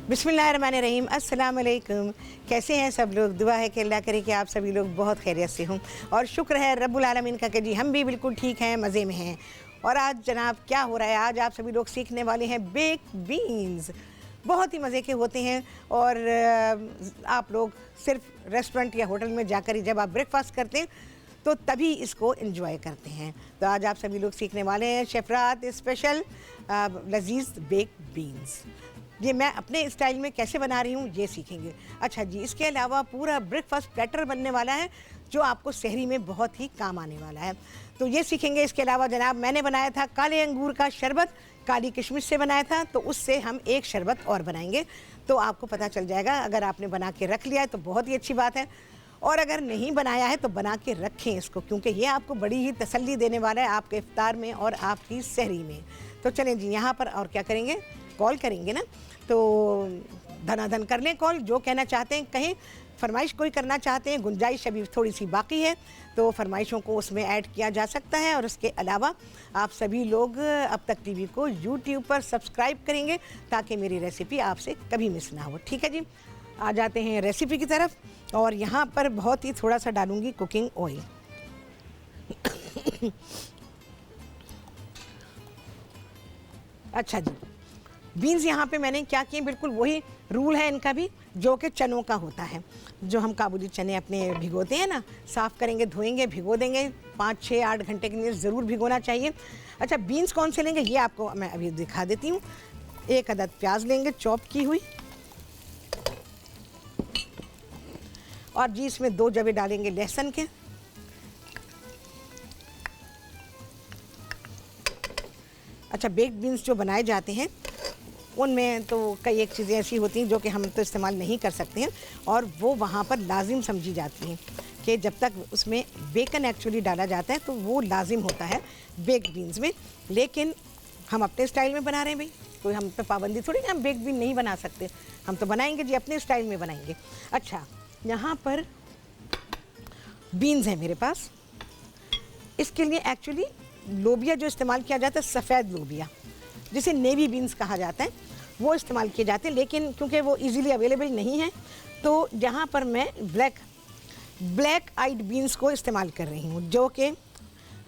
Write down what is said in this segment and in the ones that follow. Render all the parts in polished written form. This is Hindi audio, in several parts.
बिस्मिल्लाहिर्रहमानिर्रहीम, अस्सलाम वालेकुम। कैसे हैं सब लोग? दुआ है कि अल्लाह करे कि आप सभी लोग बहुत खैरियत से हों और शुक्र है रब्बुल आलमीन का कि जी हम भी बिल्कुल ठीक हैं, मज़े में हैं। और आज जनाब क्या हो रहा है, आज आप सभी लोग सीखने वाले हैं बेक बीन्स। बहुत ही मज़े के होते हैं और आप लोग सिर्फ रेस्टोरेंट या होटल में जाकर ही जब आप ब्रेकफास्ट करते हैं तो तभी इसको एंजॉय करते हैं। तो आज आप सभी लोग सीखने वाले हैं शेफरात स्पेशल लजीज बेक बीन्स। ये मैं अपने स्टाइल में कैसे बना रही हूँ ये सीखेंगे। अच्छा जी, इसके अलावा पूरा ब्रेकफास्ट प्लेटर बनने वाला है जो आपको सहरी में बहुत ही काम आने वाला है, तो ये सीखेंगे। इसके अलावा जनाब मैंने बनाया था काले अंगूर का शरबत, काली किशमिश से बनाया था, तो उससे हम एक शरबत और बनाएंगे, तो आपको पता चल जाएगा। अगर आपने बना के रख लिया है तो बहुत ही अच्छी बात है, और अगर नहीं बनाया है तो बना के रखें इसको, क्योंकि ये आपको बड़ी ही तसल्ली देने वाला है आपके इफ्तार में और आपकी सहरी में। तो चलें जी, यहाँ पर और क्या करेंगे, कॉल करेंगे ना, तो धनाधन कर लें कॉल, जो कहना चाहते हैं कहें। फरमाइश कोई करना चाहते हैं, गुंजाइश अभी थोड़ी सी बाकी है, तो फरमाइशों को उसमें ऐड किया जा सकता है। और उसके अलावा आप सभी लोग अब तक टीवी को यूट्यूब पर सब्सक्राइब करेंगे ताकि मेरी रेसिपी आपसे कभी मिस ना हो। ठीक है जी, आ जाते हैं रेसिपी की तरफ। और यहाँ पर बहुत ही थोड़ा सा डालूंगी कुकिंग ऑयल। अच्छा जी, बीन्स यहाँ पे मैंने क्या किए, बिल्कुल वही रूल है इनका भी जो कि चनों का होता है। जो हम काबुली चने अपने भिगोते हैं ना, साफ़ करेंगे, धोएंगे, भिगो देंगे, 5, 6, 8 घंटे के लिए ज़रूर भिगोना चाहिए। अच्छा, बीन्स कौन से लेंगे ये आपको मैं अभी दिखा देती हूँ। 1 अदद प्याज लेंगे चॉप की हुई, और जी इसमें 2 जवे डालेंगे लहसुन के। अच्छा, बेक्ड बीन्स जो बनाए जाते हैं उनमें तो कई एक चीज़ें ऐसी होती हैं जो कि हम तो इस्तेमाल नहीं कर सकते हैं, और वो वहाँ पर लाजिम समझी जाती हैं कि जब तक उसमें बेकन एक्चुअली डाला जाता है तो वो लाजिम होता है बेक्ड बीन्स में। लेकिन हम अपने स्टाइल में बना रहे हैं भाई, कोई हम पे पाबंदी थोड़ी ना, हम बेक्ड बीन नहीं बना सकते, हम तो बनाएंगे जी अपने स्टाइल में बनाएंगे। अच्छा, यहाँ पर बीन्स हैं मेरे पास। इसके लिए एक्चुअली लोबिया जो इस्तेमाल किया जाता है, सफ़ेद लोबिया जिसे नेवी बीन्स कहा जाता है, वो इस्तेमाल किए जाते हैं। लेकिन क्योंकि वो इजीली अवेलेबल नहीं है तो यहाँ पर मैं ब्लैक आइड बीन्स को इस्तेमाल कर रही हूँ, जो कि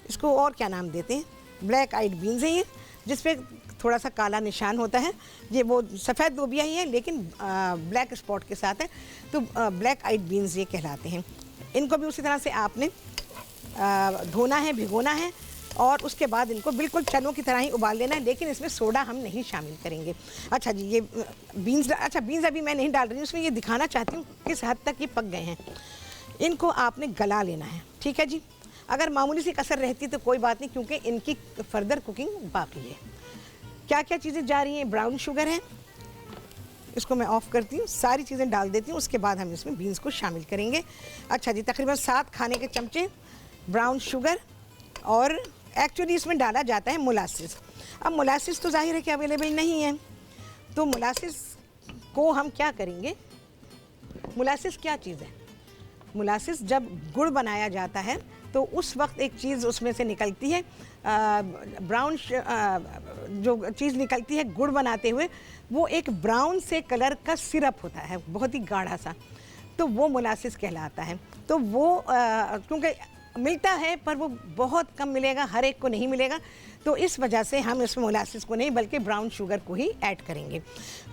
इसको और क्या नाम देते हैं, ब्लैक आइड बीन्स है ये, जिस पे थोड़ा सा काला निशान होता है। ये वो सफ़ेद लोबिया ही है लेकिन ब्लैक स्पॉट के साथ है, तो ब्लैक आइड बीन्स ये कहलाते हैं। इनको भी उसी तरह से आपने धोना है, भिगोना है, और उसके बाद इनको बिल्कुल चनों की तरह ही उबाल लेना है, लेकिन इसमें सोडा हम नहीं शामिल करेंगे। अच्छा जी, ये बीन्स, अच्छा बीन्स अभी मैं नहीं डाल रही हूँ इसमें, ये दिखाना चाहती हूँ किस हद तक ये पक गए हैं। इनको आपने गला लेना है, ठीक है जी। अगर मामूली सी कसर रहती तो कोई बात नहीं, क्योंकि इनकी फर्दर कुकिंग बाकी है। क्या क्या चीज़ें जा रही हैं, ब्राउन शुगर है, इसको मैं ऑफ़ करती हूँ, सारी चीज़ें डाल देती हूँ, उसके बाद हम इसमें बीन्स को शामिल करेंगे। अच्छा जी, तकरीबन 7 खाने के चमचे ब्राउन शुगर, और एक्चुअली इसमें डाला जाता है मोलासिस। अब मोलासिस तो जाहिर है कि अवेलेबल नहीं है, तो मोलासिस को हम क्या करेंगे, मोलासिस क्या चीज़ है, मोलासिस जब गुड़ बनाया जाता है तो उस वक्त एक चीज़ उसमें से निकलती है, ब्राउन जो चीज़ निकलती है गुड़ बनाते हुए, वो एक ब्राउन से कलर का सिरप होता है, बहुत ही गाढ़ा सा, तो वो मोलासिस कहलाता है। तो वो क्योंकि मिलता है पर वो बहुत कम मिलेगा, हर एक को नहीं मिलेगा, तो इस वजह से हम इसमें मोलासिस को नहीं बल्कि ब्राउन शुगर को ही ऐड करेंगे।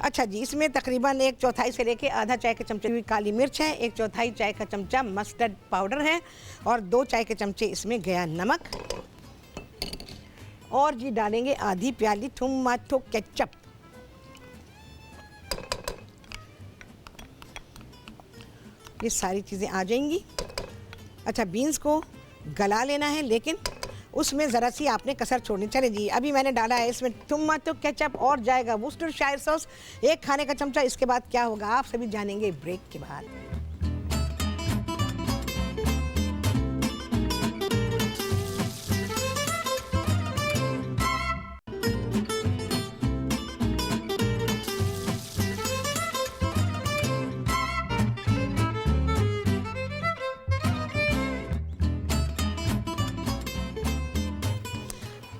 अच्छा जी, इसमें तकरीबन 1/4 से लेके आधा चाय के चमचे हुई काली मिर्च है, 1/4 चाय का चमचा मस्टर्ड पाउडर है, और 2 चाय के चमचे इसमें गया नमक, और जी डालेंगे आधी प्याली टमाटो केचप। ये सारी चीज़ें आ जाएंगी। अच्छा, बीन्स को गला लेना है, लेकिन उसमें ज़रा सी आपने कसर छोड़नी। चले जी, अभी मैंने डाला है इसमें टमाटो केचप, और जाएगा वुस्टरशायर सॉस 1 खाने का चमचा। इसके बाद क्या होगा आप सभी जानेंगे ब्रेक के बाद।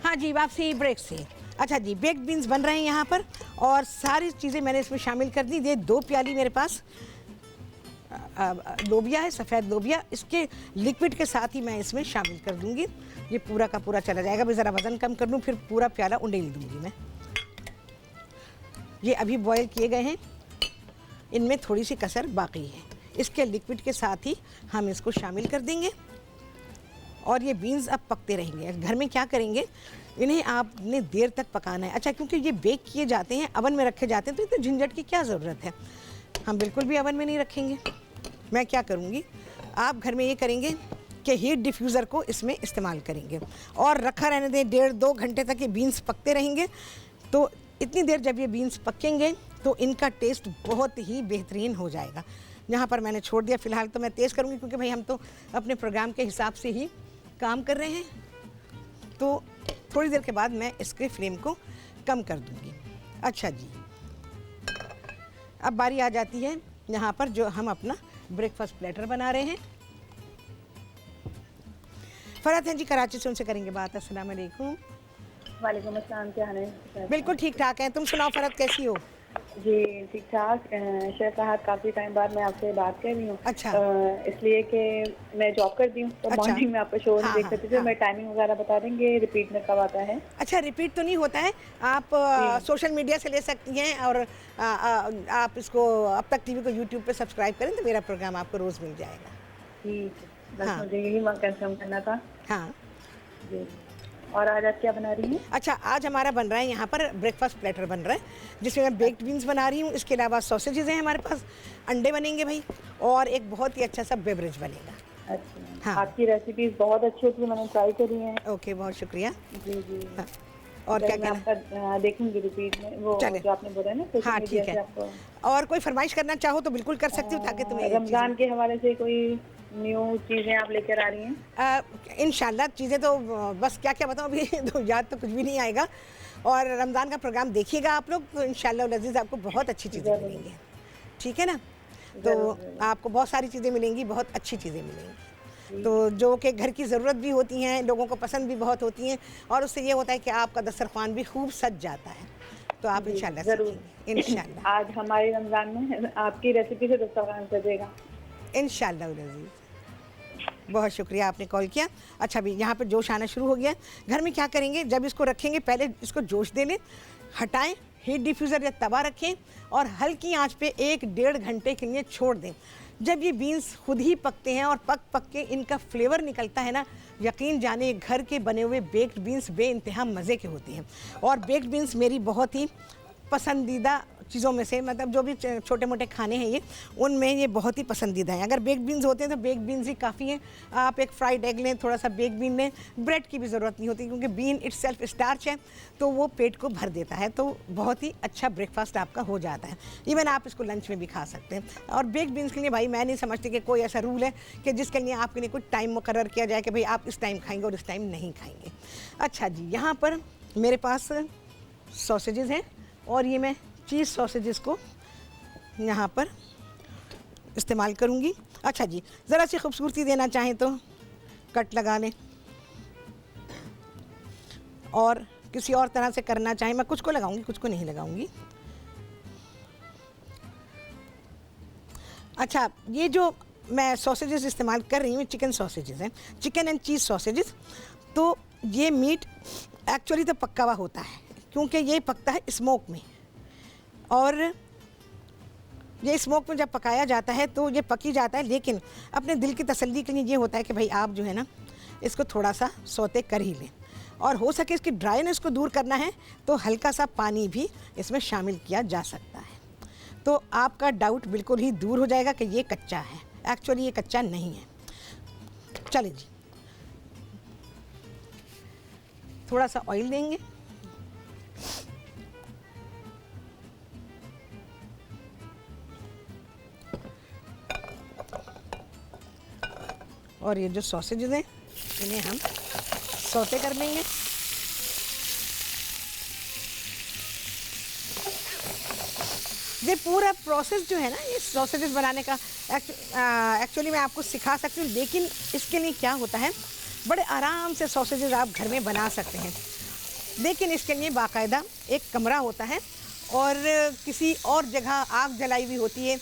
हाँ जी, वापसी ब्रेक से। अच्छा जी, बेक्ड बीन्स बन रहे हैं यहाँ पर और सारी चीज़ें मैंने इसमें शामिल कर दी। ये 2 प्याली मेरे पास लोबिया है, सफ़ेद लोबिया, इसके लिक्विड के साथ ही मैं इसमें शामिल कर दूंगी। ये पूरा का पूरा चला जाएगा। मैं ज़रा वज़न कम कर लूँ, फिर पूरा प्याला उंडेल दूंगी मैं। ये अभी बॉयल किए गए हैं, इनमें थोड़ी सी कसर बाकी है। इसके लिक्विड के साथ ही हम इसको शामिल कर देंगे और ये बीन्स अब पकते रहेंगे। घर में क्या करेंगे, इन्हें आपने देर तक पकाना है। अच्छा, क्योंकि ये बेक किए जाते हैं, अवन में रखे जाते हैं, तो इतने झंझट की क्या ज़रूरत है। हम बिल्कुल भी अवन में नहीं रखेंगे। मैं क्या करूँगी, आप घर में ये करेंगे कि हीट डिफ्यूज़र को इसमें इस्तेमाल करेंगे और रखा रहने दें। 1.5-2 घंटे तक ये बीन्स पकते रहेंगे। तो इतनी देर जब ये बीन्स पकेंगे तो इनका टेस्ट बहुत ही बेहतरीन हो जाएगा। यहाँ पर मैंने छोड़ दिया। फ़िलहाल तो मैं तेज़ करूँगी क्योंकि भाई हम तो अपने प्रोग्राम के हिसाब से ही काम कर रहे हैं। तो थोड़ी देर के बाद मैं इसके फ्लेम को कम कर दूँगी। अच्छा जी, अब बारी आ जाती है यहाँ पर जो हम अपना ब्रेकफास्ट प्लेटर बना रहे हैं। फरहत हैं जी कराची से, उनसे करेंगे बात। अस्सलाम वालेकुम। वालेकुम अस्सलाम, क्या हाल है? बिल्कुल ठीक ठाक है, तुम सुनाओ फरहत, कैसी हो? जी ठीक ठाक। शेफ साहब, काफ़ी टाइम बाद मैं आपसे बात कर रही हूँ। अच्छा। इसलिए कि मैं जॉब करती हूँ तो अच्छा। मॉर्निंग में आपका शो हाँ, देख सकती थी। हाँ। मैं टाइमिंग वगैरह बता देंगे, रिपीट में कब आता है? अच्छा, रिपीट तो नहीं होता है। आप सोशल मीडिया से ले सकती हैं और आप इसको अब तक टीवी को यूट्यूब पे सब्सक्राइब करें तो मेरा प्रोग्राम आपको रोज़ मिल जाएगा। ठीक है, बस हाँ। मुझे यही कंफर्म करना था। हाँ जी, और आज आप क्या बना रही हैं? अच्छा, आज हमारा बन रहा है यहाँ पर ब्रेकफास्ट प्लेटर बन रहा है, जिसमें मैं बेक्ड बीन्स बना रही हूँ। इसके अलावा सॉसेजेस हैं हमारे पास, अंडे बनेंगे भाई, और एक बहुत ही अच्छा सा बेवरेज बनेगा। अच्छा। हाँ। आपकी रेसिपीज बहुत अच्छी होती है, मैंने ट्राई करी हैं। ओके, बहुत शुक्रिया। जी जी। हाँ। और क्या मैं कहना? आपका देखूंगी रिपीट में, वो चले। जो आपने बोला है ना सोशल हाँ मीडिया ठीक से है। आपको। और कोई फरमाइश करना चाहो तो बिल्कुल कर सकती हूँ, ताकि तुम्हें रमज़ान के हवाले से कोई न्यू चीज़ें आप लेकर आ रही हैं? इंशाल्लाह चीज़ें तो बस क्या क्या बताऊँ अभी तो याद तो कुछ भी नहीं आएगा। और रमज़ान का प्रोग्राम देखिएगा आप लोग, तो इंशाल्लाह अज़ीज़ आपको बहुत अच्छी चीज़ें ज़रूर। मिलेंगी। ठीक है ना? तो ज़रूर। आपको बहुत सारी चीज़ें मिलेंगी, बहुत अच्छी चीज़ें मिलेंगी, तो जो कि घर की ज़रूरत भी होती हैं, लोगों को पसंद भी बहुत होती हैं, और उससे ये होता है कि आपका दस्तरखान भी खूब सज जाता है। तो आप इंशाल्लाह सीखेंगे, इंशाल्लाह। आज हमारे रमज़ान में आपकी रेसिपी से दस्तरखान सजेगा इंशाल्लाह अज़ीज़। बहुत शुक्रिया, आपने कॉल किया। अच्छा, अभी यहाँ पे जोश आना शुरू हो गया। घर में क्या करेंगे, जब इसको रखेंगे पहले इसको जोश दे लें, हटाएं, हीट डिफ्यूज़र या तवा रखें और हल्की आंच पे 1-1.5 घंटे के लिए छोड़ दें। जब ये बीन्स खुद ही पकते हैं और पक पक के इनका फ्लेवर निकलता है ना, यकीन जाने घर के बने हुए बेक्ड बीन्स बेइंतहा मज़े के होते हैं। और बेक्ड बीन्स मेरी बहुत ही पसंदीदा चीज़ों में से, मतलब जो भी छोटे मोटे खाने हैं ये, उनमें ये बहुत ही पसंदीदा है। अगर बेक्ड बीन्स होते हैं तो बेक्ड बीन्स ही काफ़ी हैं। आप एक फ्राइड एग लें, थोड़ा सा बेक्ड बीन लें, ब्रेड की भी ज़रूरत नहीं होती, क्योंकि बीन इटसेल्फ स्टार्च है, तो वो पेट को भर देता है। तो बहुत ही अच्छा ब्रेकफास्ट आपका हो जाता है। इवन आप इसको लंच में भी खा सकते हैं। और बेक्ड बीन्स के लिए भाई मैं नहीं समझती कि कोई ऐसा रूल है कि जिसके लिए आपके लिए कुछ टाइम मुकर्रर किया जाए कि भाई आप इस टाइम खाएँगे और इस टाइम नहीं खाएँगे। अच्छा जी, यहाँ पर मेरे पास सॉसेजेस हैं और ये मैं चीज़ सॉसेजेस को यहाँ पर इस्तेमाल करूँगी। अच्छा जी, ज़रा सी खूबसूरती देना चाहें तो कट लगा लें, और किसी और तरह से करना चाहें, मैं कुछ को लगाऊंगी, कुछ को नहीं लगाऊंगी। अच्छा, ये जो मैं सॉसेजेस इस्तेमाल कर रही हूँ, चिकन सॉसेजेस हैं, चिकन एंड चीज़ सॉसेजेस। तो ये मीट एक्चुअली तो पक्का हुआ होता है, क्योंकि ये पकता है स्मोक में, और ये स्मोक में जब पकाया जाता है तो ये पकी जाता है। लेकिन अपने दिल की तसल्ली के लिए ये होता है कि भाई आप जो है ना इसको थोड़ा सा सौते कर ही लें, और हो सके इसकी ड्राइनेस को दूर करना है तो हल्का सा पानी भी इसमें शामिल किया जा सकता है। तो आपका डाउट बिल्कुल ही दूर हो जाएगा कि ये कच्चा है। एक्चुअली ये कच्चा नहीं है। चलिए जी, थोड़ा सा ऑयल देंगे, और ये जो सॉसेजेस हैं इन्हें हम सौते कर लेंगे। ये पूरा प्रोसेस जो है ना, ये सॉसेजेस बनाने का एक्चुअली मैं आपको सिखा सकती हूँ, लेकिन इसके लिए क्या होता है, बड़े आराम से सॉसेजेस आप घर में बना सकते हैं। लेकिन इसके लिए बाकायदा एक कमरा होता है और किसी और जगह आग जलाई हुई होती है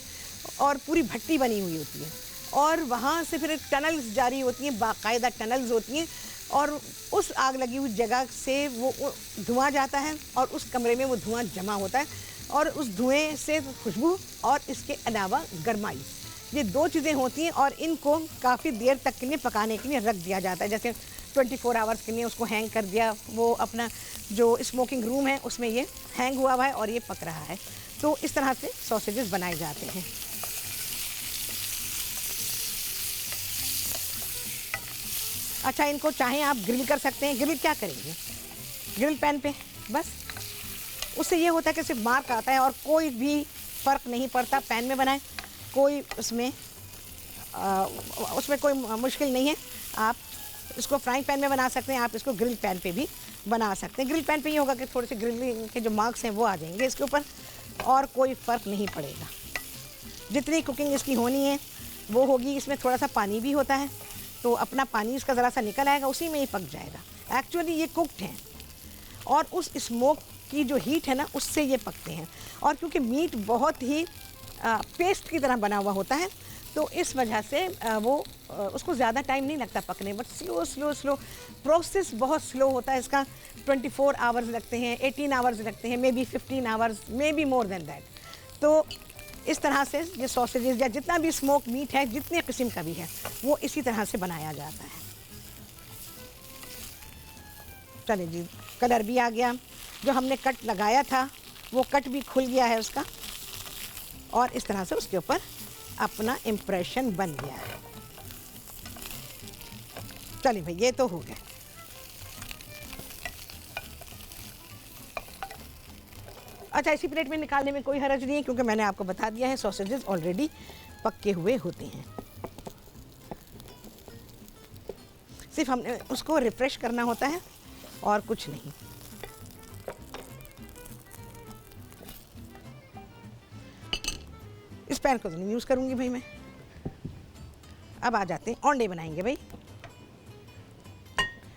और पूरी भट्टी बनी हुई होती है और वहाँ से फिर टनल्स जारी होती हैं, बाकायदा टनल्स होती हैं और उस आग लगी हुई जगह से वो धुआं जाता है और उस कमरे में वो धुआं जमा होता है और उस धुएं से खुशबू और इसके अलावा गर्माई, ये दो चीज़ें होती हैं और इनको काफ़ी देर तक के लिए पकाने के लिए रख दिया जाता है। जैसे 24 आवर्स के लिए उसको हैंग कर दिया, वो अपना जो स्मोकिंग रूम है उसमें ये हैंग हुआ हुआ है और ये पक रहा है। तो इस तरह से सॉसेजेस बनाए जाते हैं। अच्छा, इनको चाहें आप ग्रिल कर सकते हैं। ग्रिल क्या करेंगे? ग्रिल पैन पे बस, उससे ये होता है कि सिर्फ मार्क आता है और कोई भी फ़र्क नहीं पड़ता। पैन में बनाएं, कोई उसमें कोई मुश्किल नहीं है। आप इसको फ्राइंग पैन में बना सकते हैं, आप इसको ग्रिल पैन पे भी बना सकते हैं। ग्रिल पैन पे ये होगा कि थोड़े से ग्रिलिंग के जो मार्क्स हैं वो आ जाएंगे इसके ऊपर और कोई फ़र्क नहीं पड़ेगा। जितनी कुकिंग इसकी होनी है वो होगी। इसमें थोड़ा सा पानी भी होता है तो अपना पानी इसका ज़रा सा निकल आएगा, उसी में ही पक जाएगा। एक्चुअली ये कुक्ड हैं और उस स्मोक की जो हीट है ना उससे ये पकते हैं और क्योंकि मीट बहुत ही पेस्ट की तरह बना हुआ होता है तो इस वजह से उसको ज़्यादा टाइम नहीं लगता पकने, बट स्लो प्रोसेस बहुत स्लो होता है इसका। 24 आवर्स लगते हैं, 18 आवर्स लगते हैं, may be 15 hours, may be more than that. तो इस तरह से ये सॉसेजेस या जितना भी स्मोक मीट है, जितने किस्म का भी है, वो इसी तरह से बनाया जाता है। चलिए जी, कलर भी आ गया। जो हमने कट लगाया था वो कट भी खुल गया है उसका और इस तरह से उसके ऊपर अपना इम्प्रेशन बन गया है। चलिए भाई, ये तो हो गया। अच्छा, इसी प्लेट में निकालने में कोई हर्ज नहीं है क्योंकि मैंने आपको बता दिया है सॉसेजेस ऑलरेडी पके हुए होते हैं। सिर्फ हमने उसको रिफ्रेश करना होता है और कुछ नहीं। इस पैन को तो नहीं यूज़ करूँगी भाई मैं। अब आ जाते हैं, अंडे बनाएंगे भाई।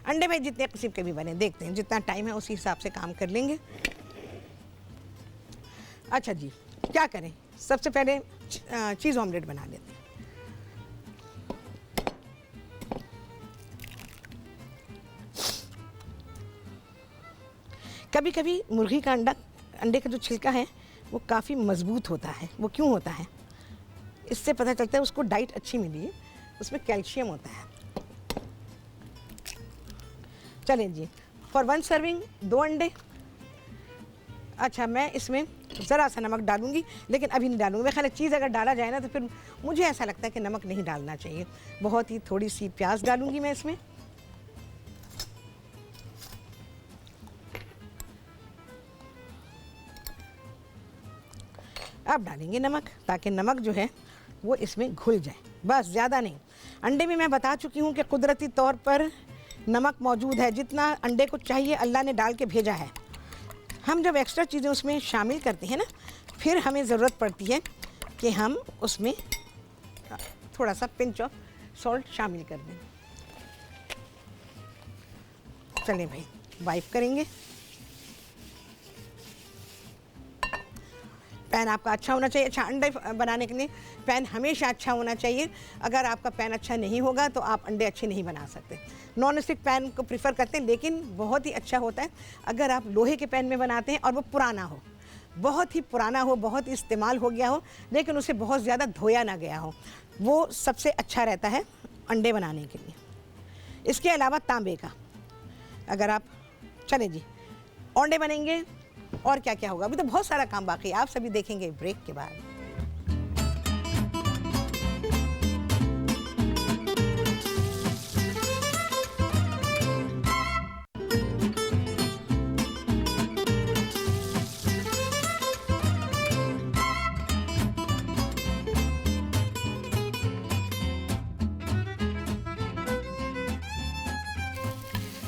अंडे भाई जितने किस्म के भी बने, देखते हैं जितना टाइम है उसी हिसाब से काम कर लेंगे। अच्छा जी, क्या करें? सबसे पहले चीज़ ऑमलेट बना लेते हैं। कभी कभी मुर्गी का अंडे का जो छिलका है वो काफ़ी मज़बूत होता है। वो क्यों होता है? इससे पता चलता है उसको डाइट अच्छी मिली है, उसमें कैल्शियम होता है। चलें जी, फॉर 1 सर्विंग 2 अंडे। अच्छा, मैं इसमें ज़रा सा नमक डालूंगी, लेकिन अभी नहीं डालूंगी। मेरे ख्याल चीज़ अगर डाला जाए ना तो फिर मुझे ऐसा लगता है कि नमक नहीं डालना चाहिए। बहुत ही थोड़ी सी प्याज डालूंगी मैं इसमें। अब डालेंगे नमक, ताकि नमक जो है वो इसमें घुल जाए, बस, ज़्यादा नहीं। अंडे में मैं बता चुकी हूँ कि कुदरती तौर पर नमक मौजूद है। जितना अंडे को चाहिए अल्लाह ने डाल के भेजा है। हम जब एक्स्ट्रा चीज़ें उसमें शामिल करते हैं ना, फिर हमें ज़रूरत पड़ती है कि हम उसमें थोड़ा सा पिंच ऑफ सॉल्ट शामिल कर दें। चलें भाई, वाइप करेंगे। पैन आपका अच्छा होना चाहिए। अच्छा, अंडे बनाने के लिए पैन हमेशा अच्छा होना चाहिए। अगर आपका पैन अच्छा नहीं होगा तो आप अंडे अच्छे नहीं बना सकते। नॉन स्टिक पैन को प्रीफर करते हैं, लेकिन बहुत ही अच्छा होता है अगर आप लोहे के पैन में बनाते हैं और वो पुराना हो, बहुत ही पुराना हो, बहुत इस्तेमाल हो गया हो, लेकिन उसे बहुत ज़्यादा धोया ना गया हो, वो सबसे अच्छा रहता है अंडे बनाने के लिए। इसके अलावा तांबे का, अगर आप, चलें जी, अंडे बनेंगे और क्या क्या होगा। अभी तो बहुत सारा काम बाकी है, आप सभी देखेंगे ब्रेक के बाद।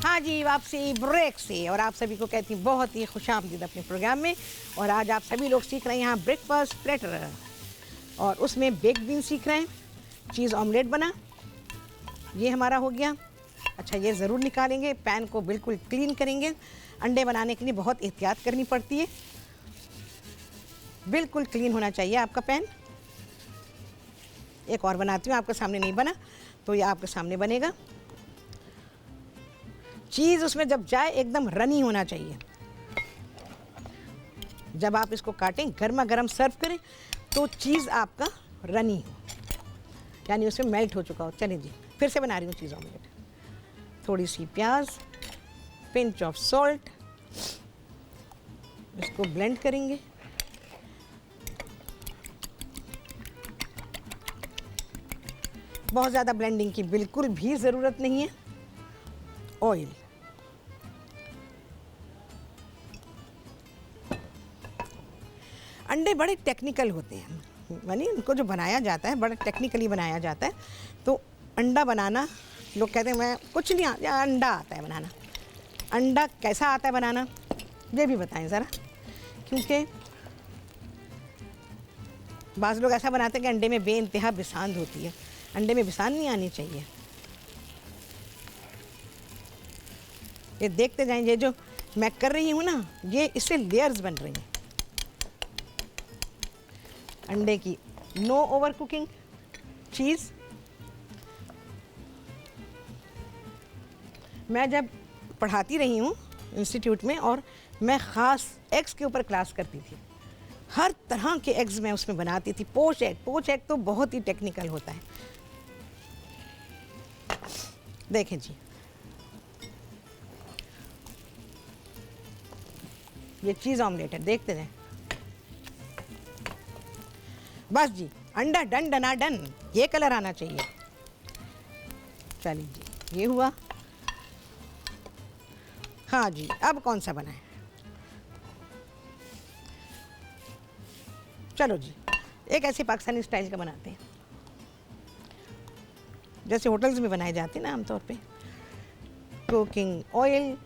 हाँ जी, वापसी ब्रेक से, और आप सभी को कहती हूँ बहुत ही खुशामदीद अपने प्रोग्राम में। और आज आप सभी लोग सीख रहे हैं यहाँ ब्रेकफास्ट प्लेटर, और उसमें बेक्ड बीन सीख रहे हैं। चीज़ ऑमलेट बना, ये हमारा हो गया। अच्छा, ये ज़रूर निकालेंगे, पैन को बिल्कुल क्लीन करेंगे। अंडे बनाने के लिए बहुत एहतियात करनी पड़ती है। बिल्कुल क्लीन होना चाहिए आपका पैन। एक और बनाती हूँ, आपके सामने नहीं बना तो ये आपके सामने बनेगा। चीज़ उसमें जब जाए एकदम रनी होना चाहिए। जब आप इसको काटें, गर्मा गर्म सर्व करें तो चीज़ आपका रनी हो, यानी उसमें मेल्ट हो चुका हो। चलिए जी, फिर से बना रही हूँ चीज़ ऑमलेट। थोड़ी सी प्याज, पिंच ऑफ सॉल्ट, इसको ब्लेंड करेंगे। बहुत ज़्यादा ब्लेंडिंग की बिल्कुल भी ज़रूरत नहीं है। ऑयल, अंडे बड़े टेक्निकल होते हैं, यानी उनको जो बनाया जाता है बड़ा टेक्निकली बनाया जाता है। तो अंडा बनाना, लोग कहते हैं मैं कुछ नहीं आता, अंडा आता है बनाना। अंडा कैसा आता है बनाना ये भी बताएं ज़रा, क्योंकि बाज़ लोग ऐसा बनाते हैं कि अंडे में बेइंतहा बिसांद होती है। अंडे में बिसांद नहीं आनी चाहिए। ये देखते जाएं, ये जो मैं कर रही हूँ ना, ये इससे लेयर्स बन रही हैं अंडे की। Know over cooking. चीज़, मैं जब पढ़ाती रही हूँ इंस्टीट्यूट में, और मैं ख़ास एग्स के ऊपर क्लास करती थी। हर तरह के एग्स मैं उसमें बनाती थी। पोच एग तो बहुत ही टेक्निकल होता है। देखें जी, ये चीज़ ऑमलेट है, देखते जाएं। बस जी, अंडा डन डना डन, ये कलर आना चाहिए। चलिए जी, ये हुआ। हाँ जी, अब कौन सा बनाए? चलो जी, एक ऐसे पाकिस्तानी स्टाइल का बनाते हैं जैसे होटल्स में बनाए जाते हैं ना आमतौर पे। कुकिंग ऑयल,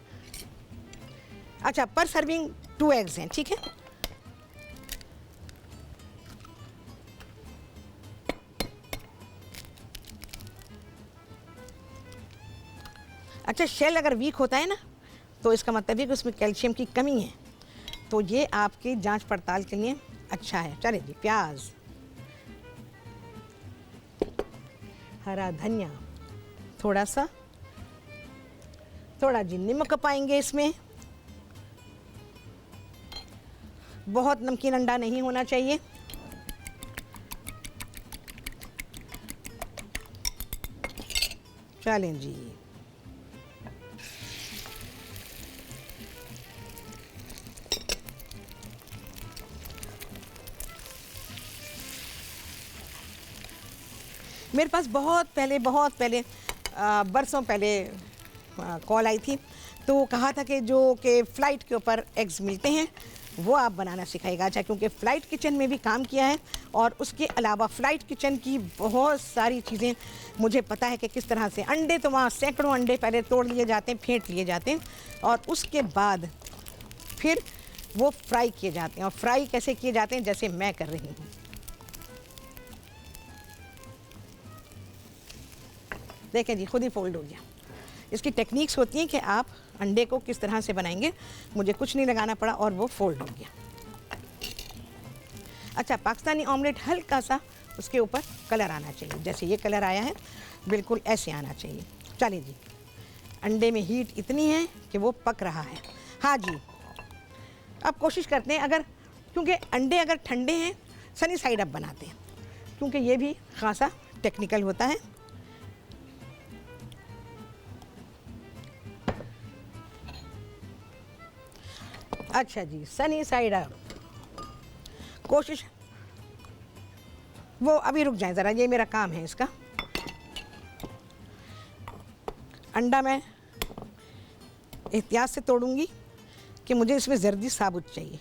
अच्छा, पर सर्विंग 2 एग्स हैं, ठीक है। अच्छा, शेल अगर वीक होता है ना तो इसका मतलब है कि उसमें कैल्शियम की कमी है, तो ये आपकी जांच पड़ताल के लिए अच्छा है। चलिए जी, प्याज, हरा धनिया, थोड़ा जी नमक पाएंगे इसमें। बहुत नमकीन अंडा नहीं होना चाहिए। चलें जी, मेरे पास बहुत पहले बरसों पहले कॉल आई थी, तो कहा था कि जो कि फ़्लाइट के ऊपर एग्स मिलते हैं वो आप बनाना सिखाएगा। अच्छा, क्योंकि फ़्लाइट किचन में भी काम किया है, और उसके अलावा फ़्लाइट किचन की बहुत सारी चीज़ें मुझे पता है कि किस तरह से अंडे, तो वहाँ सैकड़ों अंडे पहले तोड़ लिए जाते हैं, फेंट लिए जाते हैं, और उसके बाद फिर वो फ्राई किए जाते हैं। और फ्राई कैसे किए जाते हैं, जैसे मैं कर रही हूँ। देखें जी, खुद ही फोल्ड हो गया। इसकी टेक्निक्स होती हैं कि आप अंडे को किस तरह से बनाएंगे। मुझे कुछ नहीं लगाना पड़ा और वो फोल्ड हो गया। अच्छा, पाकिस्तानी ऑमलेट हल्का सा उसके ऊपर कलर आना चाहिए, जैसे ये कलर आया है, बिल्कुल ऐसे आना चाहिए। चलिए जी, अंडे में हीट इतनी है कि वो पक रहा है। हाँ जी, अब कोशिश करते हैं, अगर क्योंकि अंडे अगर ठंडे हैं, सनी साइड अप बनाते हैं, क्योंकि ये भी खासा टेक्निकल होता है। अच्छा जी, सनी साइड अप, कोशिश, वो अभी रुक जाए ज़रा, ये मेरा काम है इसका। अंडा मैं एहतियात से तोड़ूंगी कि मुझे इसमें जर्दी साबुत चाहिए।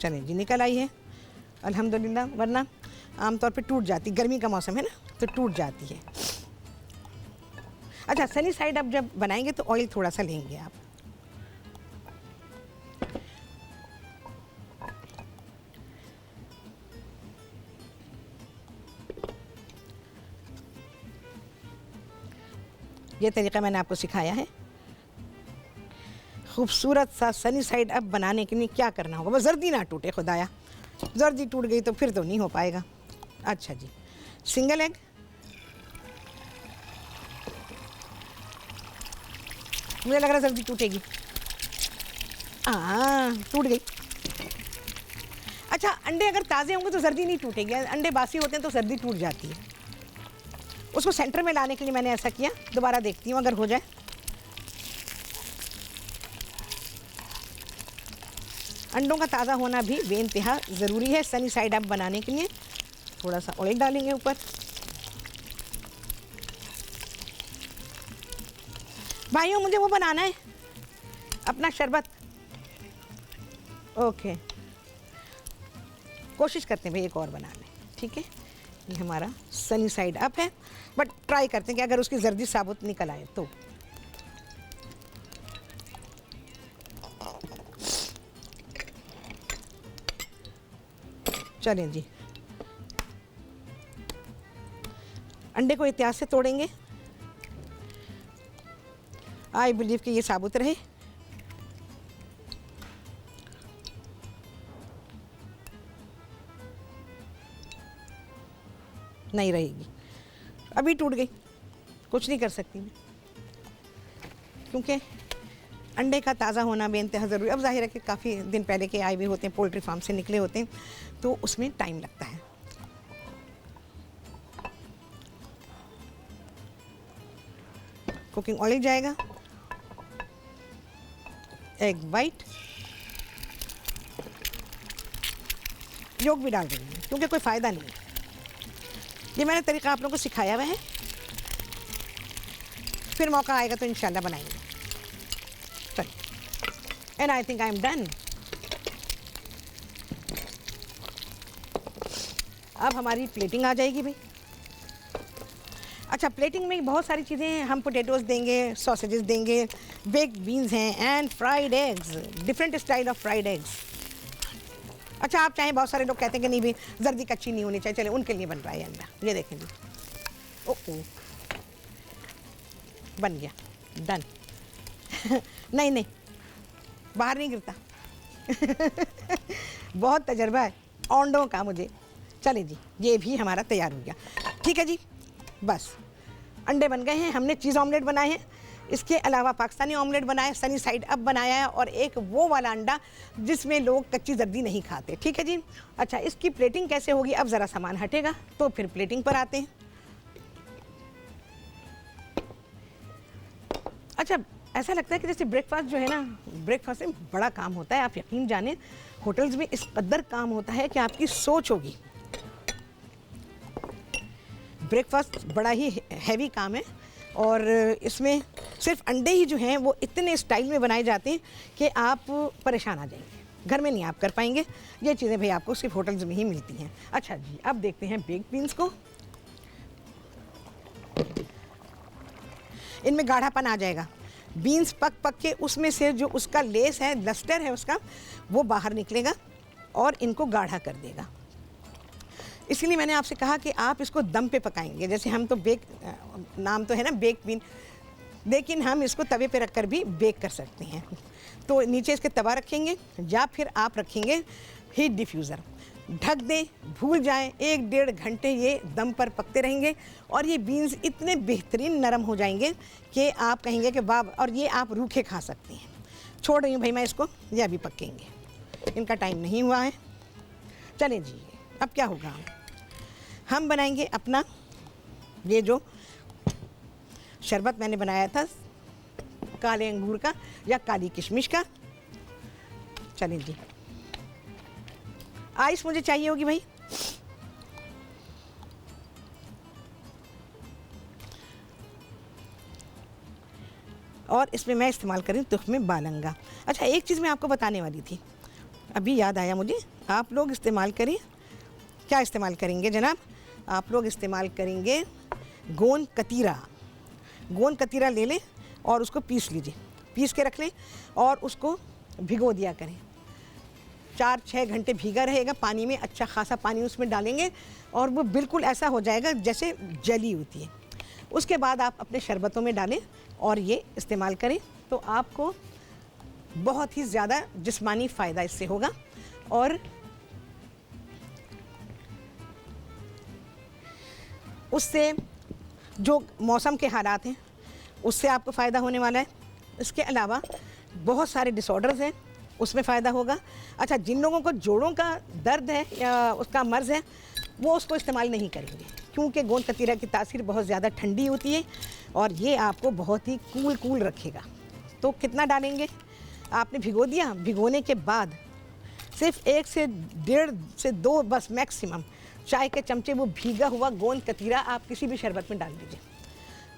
चलें जी, निकल आई है अल्हम्दुलिल्लाह, वरना आमतौर पे टूट जाती, गर्मी का मौसम है ना तो टूट जाती है। अच्छा, सनी साइड अप जब बनाएंगे तो ऑयल थोड़ा सा लेंगे आप। ये तरीका मैंने आपको सिखाया है। खूबसूरत सा सनी साइड अप बनाने के लिए क्या करना होगा? बस जर्दी ना टूटे खुदाया, जर्दी टूट गई तो फिर तो नहीं हो पाएगा। अच्छा जी, सिंगल एग, मुझे लग रहा है जर्दी टूटेगी। हाँ, टूट गई। अच्छा, अंडे अगर ताज़े होंगे तो जर्दी नहीं टूटेगी, अंडे बासी होते हैं तो जर्दी टूट जाती है। उसको सेंटर में लाने के लिए मैंने ऐसा किया। दोबारा देखती हूँ अगर हो जाए। अंडों का ताज़ा होना भी बेइंतहा ज़रूरी है सनी साइड अप बनाने के लिए। थोड़ा सा ऑयल डालेंगे ऊपर। भाइयों, मुझे वो बनाना है अपना शरबत। ओके, कोशिश करते हैं भाई एक और बना लें, ठीक है। ये हमारा सनी साइड अप है, बट ट्राई करते हैं कि अगर उसकी जर्दी साबुत निकल आए तो। चलें जी, अंडे को एहतियात से तोड़ेंगे। आई बिलीव कि ये साबुत रहे। नहीं रहेगी, अभी टूट गई, कुछ नहीं कर सकती मैं, क्योंकि अंडे का ताज़ा होना बेइंतहा ज़रूरी। अब जाहिर है कि काफ़ी दिन पहले के आए हुए होते हैं, पोल्ट्री फार्म से निकले होते हैं, तो उसमें टाइम लगता है। कुकिंग ऑयल जाएगा, एग वाइट, योग भी डाल देंगे क्योंकि कोई फ़ायदा नहीं है। ये मैंने तरीका आप लोगों को सिखाया हुआ है, फिर मौका आएगा तो इंशाल्लाह बनाएंगे। चलिए, and I think I am done. अब हमारी प्लेटिंग आ जाएगी भाई। अच्छा, प्लेटिंग में बहुत सारी चीज़ें हैं। हम पोटैटोज़ देंगे, सॉसेजेस देंगे, बेक्ड बीन्स हैं and fried eggs, different style of fried eggs. अच्छा, आप चाहें, बहुत सारे लोग कहते हैं कि नहीं भी जर्दी कच्ची नहीं होनी चाहिए, चले उनके लिए बन रहा है अंडा। ये देखें जी, ओह बन गया, डन। नहीं नहीं, बाहर नहीं गिरता। बहुत तजर्बा है अंडों का मुझे। चले जी, ये भी हमारा तैयार हो गया। ठीक है जी, बस अंडे बन गए हैं। हमने चीज़ ऑमलेट बनाए हैं, इसके अलावा पाकिस्तानी ऑमलेट बनाया, सनी साइड अप बनाया है, और एक वो वाला अंडा जिसमें लोग कच्ची जर्दी नहीं खाते। ठीक है जी। अच्छा, इसकी प्लेटिंग कैसे होगी? अब ज़रा सामान हटेगा तो फिर प्लेटिंग पर आते हैं। अच्छा, ऐसा लगता है कि जैसे ब्रेकफास्ट जो है ना, ब्रेकफास्ट में बड़ा काम होता है। आप यकीन जाने, होटल्स में इस कदर काम होता है कि आपकी सोच होगी। ब्रेकफास्ट बड़ा ही हैवी काम है, और इसमें सिर्फ अंडे ही जो हैं वो इतने स्टाइल में बनाए जाते हैं कि आप परेशान आ जाएंगे। घर में नहीं आप कर पाएंगे। ये चीज़ें भाई आपको सिर्फ होटल्स में ही मिलती हैं। अच्छा जी, अब देखते हैं बेक्ड बीन्स को। इनमें गाढ़ापन आ जाएगा। बीन्स पक पक के उसमें से जो उसका लेस है, लस्टर है उसका, वो बाहर निकलेगा और इनको गाढ़ा कर देगा। इसलिए मैंने आपसे कहा कि आप इसको दम पे पकाएंगे। जैसे हम तो नाम तो है ना बेक बीन, लेकिन हम इसको तवे पे रखकर भी बेक कर सकते हैं। तो नीचे इसके तवा रखेंगे या फिर आप रखेंगे हीट डिफ्यूज़र, ढक दें, भूल जाएं, 1-1.5 घंटे ये दम पर पकते रहेंगे और ये बीन्स इतने बेहतरीन नरम हो जाएंगे कि आप कहेंगे कि वाह। और ये आप रूखे खा सकते हैं। छोड़ रही हूँ भाई मैं इसको, ये अभी पकेंगे, इनका टाइम नहीं हुआ है। चलें जी, अब क्या होगा, हम बनाएंगे अपना ये जो शरबत मैंने बनाया था काले अंगूर का या काली किशमिश का। चलें जी, आइस मुझे चाहिए होगी भाई। और इसमें मैं इस्तेमाल करूँ तुख्मे बालंगा। अच्छा, एक चीज़ मैं आपको बताने वाली थी, अभी याद आया मुझे। आप लोग इस्तेमाल करें, क्या इस्तेमाल करेंगे जनाब? आप लोग इस्तेमाल करेंगे गोंद कतीरा। गोंद कतीरा ले लें और उसको पीस लीजिए, पीस के रख लें और उसको भिगो दिया करें। 4-6 घंटे भीगा रहेगा पानी में, अच्छा खासा पानी उसमें डालेंगे और वो बिल्कुल ऐसा हो जाएगा जैसे जली होती है। उसके बाद आप अपने शरबतों में डालें और ये इस्तेमाल करें तो आपको बहुत ही ज़्यादा जिस्मानी फ़ायदा इससे होगा। और उससे जो मौसम के हालात हैं उससे आपको फ़ायदा होने वाला है। इसके अलावा बहुत सारे डिसऑर्डर्स हैं, उसमें फ़ायदा होगा। अच्छा, जिन लोगों को जोड़ों का दर्द है या उसका मर्ज़ है वो उसको इस्तेमाल नहीं करेंगे, क्योंकि गोंद कतीरा की तासीर बहुत ज़्यादा ठंडी होती है और ये आपको बहुत ही कूल रखेगा। तो कितना डालेंगे, आपने भिगो दिया, भिगोने के बाद सिर्फ 1 से 1.5 से 2 बस मैक्सिमम चाय के चमचे वो भीगा हुआ गोंद कतीरा आप किसी भी शरबत में डाल दीजिए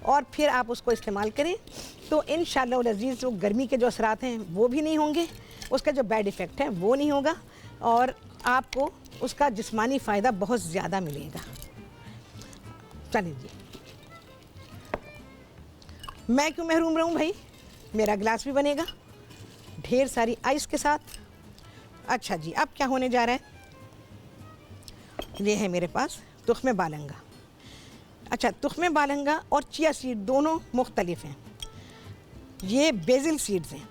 और फिर आप उसको इस्तेमाल करें। तो इंशाअल्लाह वल अज़ीज़ जो गर्मी के जो असरात हैं वो भी नहीं होंगे, उसका जो बैड इफ़ेक्ट है वो नहीं होगा और आपको उसका जिस्मानी फ़ायदा बहुत ज़्यादा मिलेगा। चलिए जी, मैं क्यों महरूम रहूं भाई, मेरा गिलास भी बनेगा ढेर सारी आइस के साथ। अच्छा जी, अब क्या होने जा रहा है, ये है मेरे पास तुख्मे बालंगा। अच्छा, तुख्मे बालंगा और चिया सीड दोनों मुख्तलिफ हैं, ये बेसिल सीड्स हैं।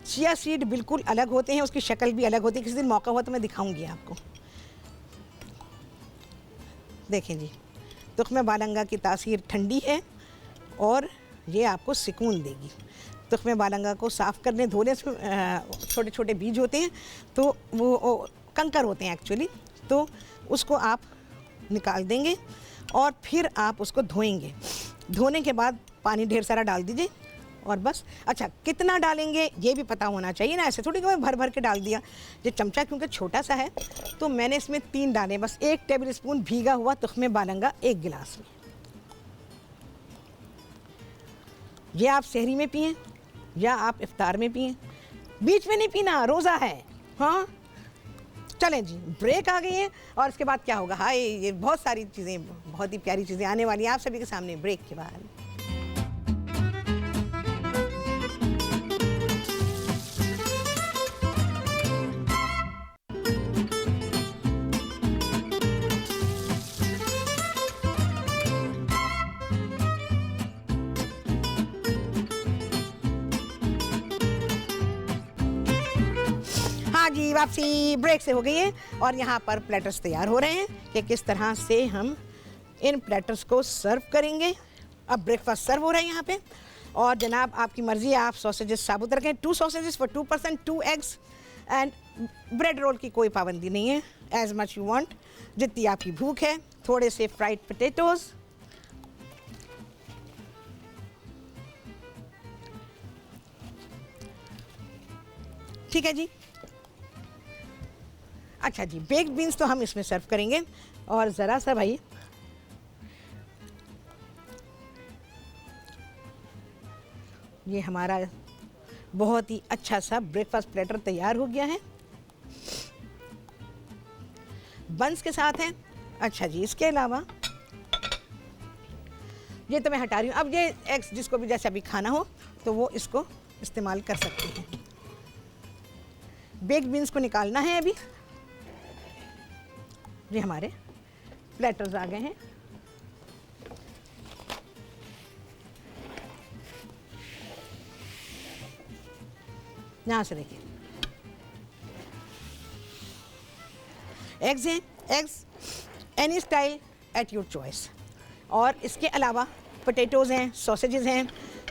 चिया सीड बिल्कुल अलग होते हैं, उसकी शक्ल भी अलग होती है, किसी दिन मौका हुआ तो मैं दिखाऊंगी आपको। देखें जी, तुख्मे बालंगा की तासीर ठंडी है और ये आपको सुकून देगी। तुख्मे बालंगा को साफ़ करने धोने से छोटे छोटे बीज होते हैं तो वो कंकर होते हैं एक्चुअली, तो उसको आप निकाल देंगे और फिर आप उसको धोएंगे। धोने के बाद पानी ढेर सारा डाल दीजिए और बस। अच्छा, कितना डालेंगे ये भी पता होना चाहिए ना, ऐसे थोड़ी कि मैं भर भर के डाल दिया। ये चमचा क्योंकि छोटा सा है तो मैंने इसमें 3 डाले, बस 1 टेबल स्पून भीगा हुआ तुख्मे बालंगा 1 गिलास में। ये आप सहरी में पिएं या आप इफ्तार में पिएं, बीच में नहीं पीना, रोज़ा है। हाँ चलें जी, ब्रेक आ गई है और इसके बाद क्या होगा, हाय ये बहुत सारी चीज़ें, बहुत ही प्यारी चीज़ें आने वाली हैं आप सभी के सामने ब्रेक के बाद। हाँ जी, वापसी ब्रेक से हो गई है और यहाँ पर प्लेटर्स तैयार हो रहे हैं कि किस तरह से हम इन प्लेटर्स को सर्व करेंगे। अब ब्रेकफास्ट सर्व हो रहा है यहाँ पे और जनाब आपकी मर्ज़ी है, आप सॉसेजेस साबुत रखें, 2 sausages for 2 person, 2 eggs and bread roll की कोई पाबंदी नहीं है, एज मच यू वांट, जितनी आपकी भूख है। थोड़े से फ्राइड पोटैटोज़, ठीक है जी। अच्छा जी, बेक्ड बीन्स तो हम इसमें सर्व करेंगे और ज़रा सा भाई ये हमारा बहुत ही अच्छा सा ब्रेकफास्ट प्लेटर तैयार हो गया है बंस के साथ है। अच्छा जी, इसके अलावा ये तो मैं हटा रही हूँ। अब ये एग्स जिसको भी जैसे अभी खाना हो तो वो इसको इस्तेमाल कर सकते हैं। बेक्ड बीन्स को निकालना है अभी। ये हमारे प्लेटर्स आ गए हैं। यहाँ से देखिए, एग्स हैं, eggs any style at your choice. और इसके अलावा पोटैटोज़ हैं, सॉसेजेस हैं,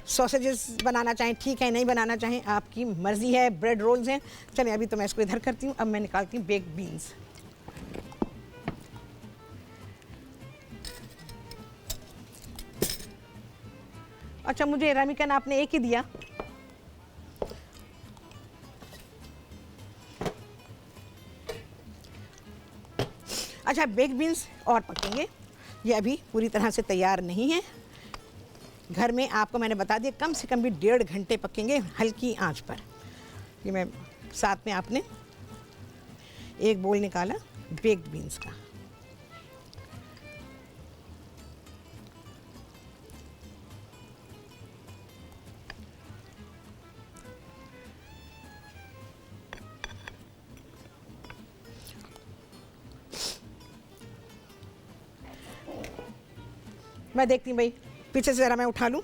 सॉसेजेस बनाना चाहें ठीक है, नहीं बनाना चाहें आपकी मर्ज़ी है। ब्रेड रोल्स हैं। चलिए अभी तो मैं इसको इधर करती हूँ, अब मैं निकालती हूँ बेक्ड बीन्स। अच्छा, मुझे रमिकन आपने एक ही दिया। अच्छा, बेक्ड बीन्स और पकेंगे, ये अभी पूरी तरह से तैयार नहीं है। घर में आपको मैंने बता दिया कम से कम भी 1.5 घंटे पकेंगे हल्की आंच पर। ये मैं साथ में आपने एक बोल निकाला बेक्ड बीन्स का। मैं देखती हूँ भाई, पीछे से ज़रा मैं उठा लूँ,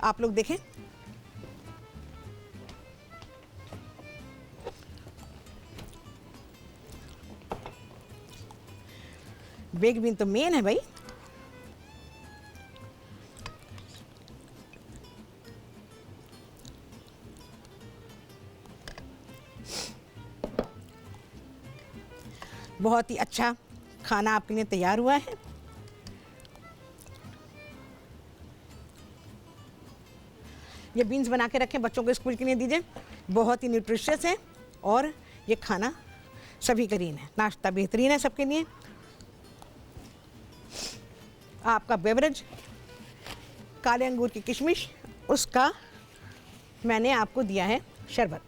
आप लोग देखें। बेक्ड बीन तो मेन है भाई। बहुत ही अच्छा खाना आपके लिए तैयार हुआ है। ये बीन्स बना के रखें, बच्चों को स्कूल के लिए दीजिए, बहुत ही न्यूट्रिशियस है और ये खाना सभी करीन है, नाश्ता बेहतरीन है सबके लिए। आपका बेवरेज काले अंगूर की किशमिश, उसका मैंने आपको दिया है शरबत।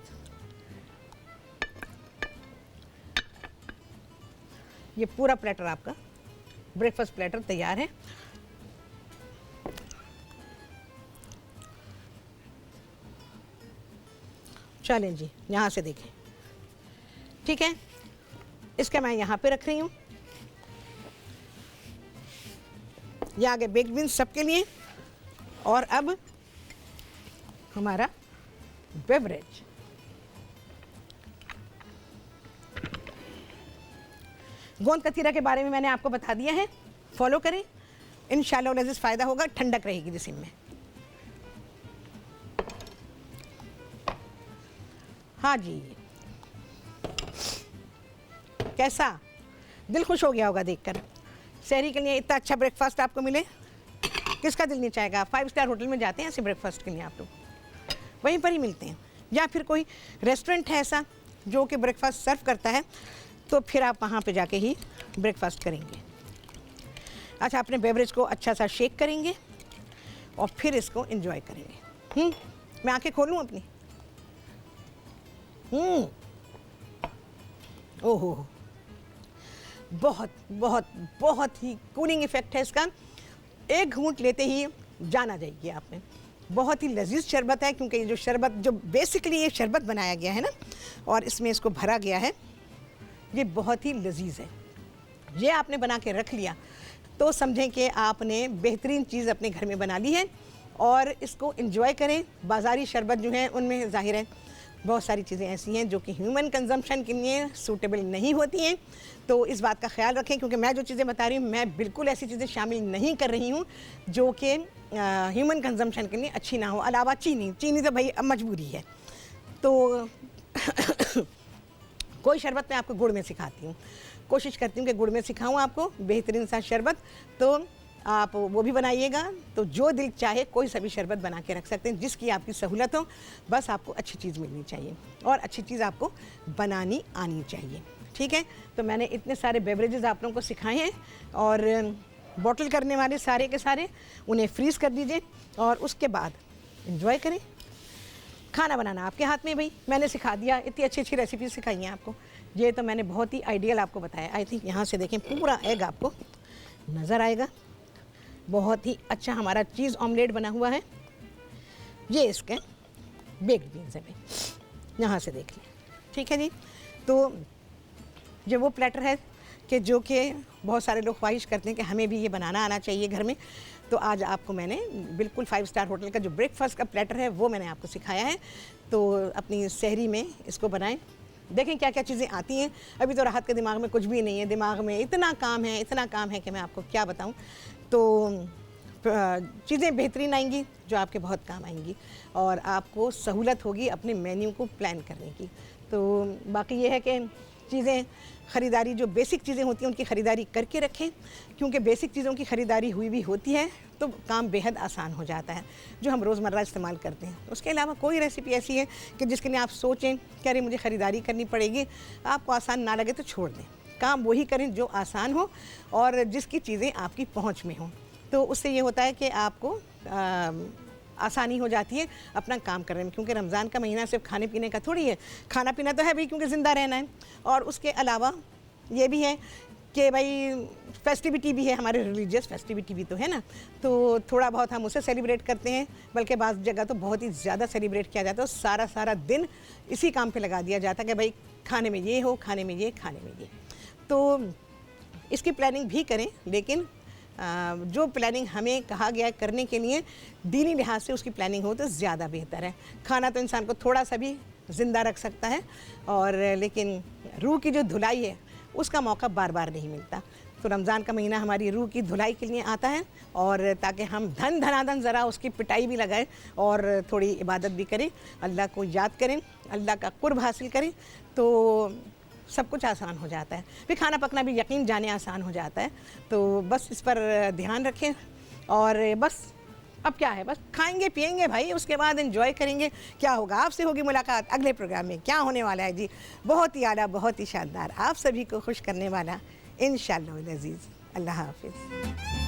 ये पूरा प्लेटर आपका ब्रेकफास्ट प्लेटर तैयार है। चलें जी, यहाँ से देखें, ठीक है। इसका मैं यहाँ पे रख रही हूँ। ये आगे बेक्ड बीन्स सबके लिए। और अब हमारा बेवरेज, गोंद कतीरा के बारे में मैंने आपको बता दिया है, फॉलो करें, इंशाल्लाह लजीज फ़ायदा होगा, ठंडक रहेगी जिस्म में। हाँ जी, कैसा दिल खुश हो गया होगा देखकर। शहरी के लिए इतना अच्छा ब्रेकफास्ट आपको मिले, किसका दिल नहीं चाहेगा। 5 स्टार होटल में जाते हैं ऐसे ब्रेकफास्ट के लिए, आप लोग वहीं पर ही मिलते हैं, या फिर कोई रेस्टोरेंट है ऐसा जो कि ब्रेकफास्ट सर्व करता है, तो फिर आप वहाँ पे जाके ही ब्रेकफास्ट करेंगे। अच्छा, अपने बेवरेज को अच्छा सा शेक करेंगे और फिर इसको एंजॉय करेंगे। मैं आंखें खोलूँ अपनी? ओहो, बहुत बहुत बहुत ही कूलिंग इफ़ेक्ट है इसका। एक घूंट लेते ही जाना जाइए आप में। बहुत ही लजीज शरबत है, क्योंकि ये जो शरबत, जो बेसिकली ये शरबत बनाया गया है ना, और इसमें इसको भरा गया है, ये बहुत ही लजीज है। ये आपने बना के रख लिया तो समझें कि आपने बेहतरीन चीज़ अपने घर में बना ली है, और इसको एंजॉय करें। बाज़ारी शरबत जो है उनमें ज़ाहिर है बहुत सारी चीज़ें ऐसी हैं जो कि ह्यूमन कंजम्पशन के लिए सूटेबल नहीं होती हैं, तो इस बात का ख्याल रखें। क्योंकि मैं जो चीज़ें बता रही हूँ, मैं बिल्कुल ऐसी चीज़ें शामिल नहीं कर रही हूँ जो कि ह्यूमन कंजम्पशन के लिए अच्छी ना हो। अलावा चीनी तो भाई अब मजबूरी है। तो कोई शरबत मैं आपको गुड़ में सिखाती हूँ, कोशिश करती हूँ कि गुड़ में सिखाऊँ आपको बेहतरीन सा शरबत, तो आप वो भी बनाइएगा। तो जो दिल चाहे कोई सा भी शरबत बना के रख सकते हैं, जिसकी आपकी सहूलत हो। बस आपको अच्छी चीज़ मिलनी चाहिए और अच्छी चीज़ आपको बनानी आनी चाहिए, ठीक है। तो मैंने इतने सारे बेवरेजेस आप लोगों को सिखाए हैं, और बॉटल करने वाले सारे के सारे उन्हें फ्रीज़ कर दीजिए और उसके बाद एंजॉय करें। खाना बनाना आपके हाथ में भाई, मैंने सिखा दिया, इतनी अच्छी अच्छी रेसिपी सिखाई हैं आपको। ये तो मैंने बहुत ही आइडियल आपको बताया। आई थिंक यहाँ से देखें, पूरा एग आपको नज़र आएगा। बहुत ही अच्छा हमारा चीज़ ऑमलेट बना हुआ है। ये इसके बेक्ड बीन्स है भाई, यहाँ से देख लें, ठीक है जी। तो जो वो प्लेटर है कि जो कि बहुत सारे लोग ख्वाहिश करते हैं कि हमें भी ये बनाना आना चाहिए घर में, तो आज आपको मैंने बिल्कुल 5 स्टार होटल का जो ब्रेकफास्ट का प्लेटर है वो मैंने आपको सिखाया है। तो अपनी सहरी में इसको बनाएं, देखें क्या क्या चीज़ें आती हैं। अभी तो राहत के दिमाग में कुछ भी नहीं है, दिमाग में इतना काम है कि मैं आपको क्या बताऊं। तो चीज़ें बेहतरीन आएंगी जो आपके बहुत काम आएंगी, और आपको सहूलत होगी अपने मेन्यू को प्लान करने की। तो बाकी ये है कि चीज़ें ख़रीदारी, जो बेसिक चीज़ें होती हैं उनकी ख़रीदारी करके रखें, क्योंकि बेसिक चीज़ों की ख़रीदारी हुई भी होती है तो काम बेहद आसान हो जाता है, जो हम रोज़मर्रा इस्तेमाल करते हैं। उसके अलावा कोई रेसिपी ऐसी है कि जिसके लिए आप सोचें कि अरे मुझे ख़रीदारी करनी पड़ेगी, आपको आसान ना लगे तो छोड़ दें। काम वही करें जो आसान हो और जिसकी चीज़ें आपकी पहुँच में हों। तो उससे ये होता है कि आपको आसानी हो जाती है अपना काम करने में, क्योंकि रमज़ान का महीना सिर्फ खाने पीने का थोड़ी है। खाना पीना तो है भाई, क्योंकि ज़िंदा रहना है, और उसके अलावा ये भी है कि भाई फेस्टिविटी भी है, हमारे रिलीजियस फेस्टिविटी भी तो है ना। तो थोड़ा बहुत हम उसे सेलिब्रेट करते हैं, बल्कि बाज़ जगह तो बहुत ही ज़्यादा सेलिब्रेट किया जाता है। सारा सारा दिन इसी काम पे लगा दिया जाता है कि भाई खाने में ये हो, खाने में ये, खाने में ये। तो इसकी प्लानिंग भी करें, लेकिन जो प्लानिंग हमें कहा गया है करने के लिए दीनी लिहाज से उसकी प्लानिंग हो तो ज़्यादा बेहतर है। खाना तो इंसान को थोड़ा सा भी ज़िंदा रख सकता है, और लेकिन रूह की जो धुलाई है उसका मौका बार बार नहीं मिलता। तो रमज़ान का महीना हमारी रूह की धुलाई के लिए आता है, और ताकि हम धनाधन ज़रा उसकी पिटाई भी लगाएं और थोड़ी इबादत भी करें, अल्लाह को याद करें, अल्लाह का कुर्ब हासिल करें, तो सब कुछ आसान हो जाता है। फिर खाना पकना भी यकीन जाने आसान हो जाता है। तो बस इस पर ध्यान रखें, और बस अब क्या है, बस खाएंगे पिएंगे भाई, उसके बाद एंजॉय करेंगे। क्या होगा, आपसे होगी मुलाकात अगले प्रोग्राम में। क्या होने वाला है जी, बहुत ही आला, बहुत ही शानदार, आप सभी को खुश करने वाला इंशाअल्लाह अज़ीज़। अल्लाह हाफ़िज़।